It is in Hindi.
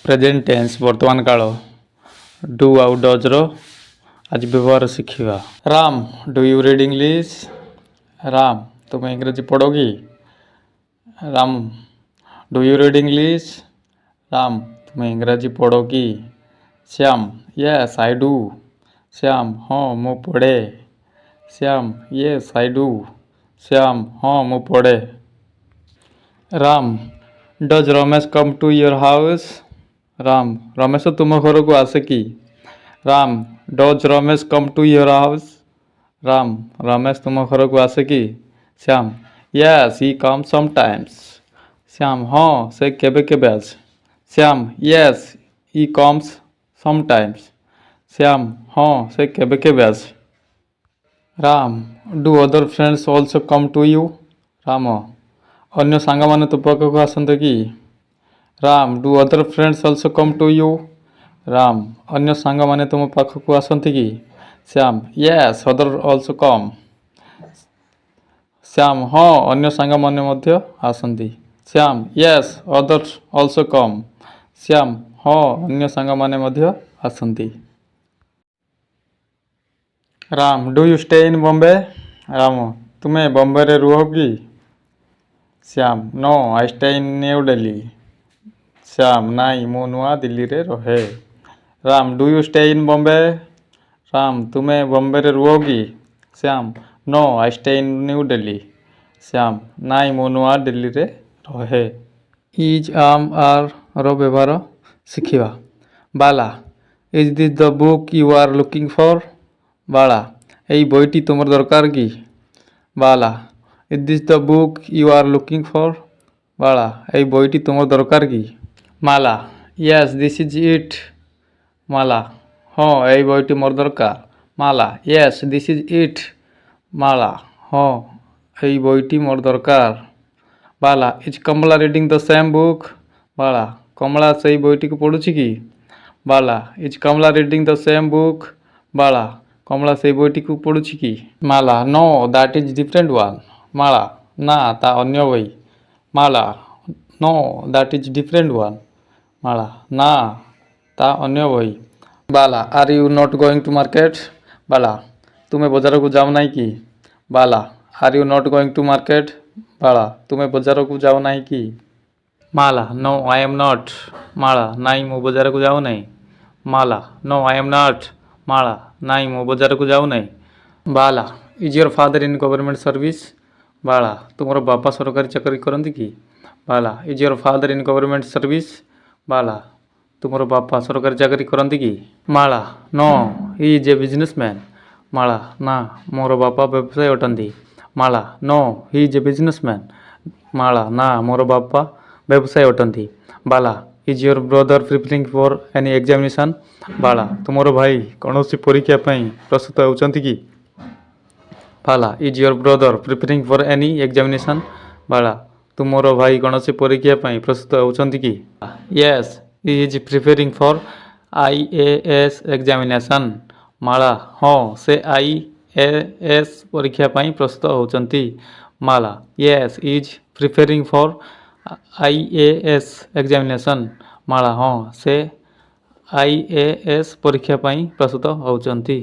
प्रेजेंट टेन्स वर्तमान काल डू आउ डज रो आज व्यवहार शिखा। Ram do you read English. Ram तुम्हें इंग्रजी पढ़ोगी। Ram do you read English. Ram तुम्हें इंग्रजी पढ़ोगी। Shyam yes I do. Shyam हाँ मु पढ़े। Shyam yes I do. Shyam हाँ मु पढ़े। Ram does Ramesh come to your house. Ram Ramesh तुम घर को आसे कि। Ram does Ramesh come to your house. Ram Ramesh तुम घर को आसे कि। श्याम यस ही कम समटाइम्स। श्याम हाँ से केबे केबे आसे। Shyam yes he comes sometimes. Shyam हाँ से केबे केबे आसे। Ram do other friends also come to you. Ram अन्य सांग मैंने तो पाखक आसते कि। Ram do other friends also come to you. Ram अन्य सांग मैंने तुम पाखक आसते कि। Shyam yes other also come. Shyam हाँ अन्य सांग मैंने आसती। Shyam yes other also come. Shyam हाँ अन्य सांग मैंने आसती। Ram do you stay in Bombay. Ram तुम्हें बॉम्बे रे रुह कि। Shyam no I stay in New Delhi. Shyam नाई मु नुआ दिल्ली रे रहे। Ram do you stay in Bombay. Ram तुम्हें बॉम्बे रे रुहोगी। Shyam no I stay in New Delhi. Shyam नाई मु नुआ दिल्ली रे रहे। इज आम आर रो व्यवहार शिखा। Bala is this the book you are looking for. Bala यही बईटी तुम दरकार कि। Bala is this the book you are looking for. Bala यही बईटी तुम दरकार कि। Mala yes this is it. Mala हाँ यही बईटी मोर दरकार। Mala yes this is it. Mala हाँ यही बईटी मोर दरकार। Bala is Kamala reading the same book. Bala Kamala से बईटी को पढ़ुची कि। Bala is Kamala reading the same book. Bala Kamala से बईटी को पढ़ुची कि। Mala no that is different one. Mala ना ता अन्य बई। Mala no that is different one. Mala ना ता अन्य बई। Bala are you not going to market. Bala तुम्हें बाजार को जाओ नहीं कि। Bala are you not going to market. Bala तुम्हें बाजार को जाओ नहीं कि। Mala no I am not. Mala नाई मु बाजार को जाओ नहीं। Mala no I am not. Mala नाई मु बाजार को जाओ नहीं। Bala is your father in government service. Bala तुमर बापा सरकारी चाकरी करती कि। Bala is your father in government service. Bala तुमर बापा सरकारी चाकरी करती कि। Mala no he is a businessman. Mala ना मोर बापा व्यवसायी अटंती। Mala no he is a businessman. Mala ना मोर बापा व्यवसायी अटंती। Bala is your brother preparing for any examination. Bala तुमर भाई कौन सी परीक्षा प्रस्तुत होती कि। Bala is your brother preparing for any examination. Bala तुमर भाई कौन सी परीक्षा प्रस्तुत होती कि। Yes he is preparing for IAS examination. Mala हाँ से IAS परीक्षा प्रस्तुत होती। Mala yes is preparing for IAS examination. Mala हाँ से IAS परीक्षा प्रस्तुत होती।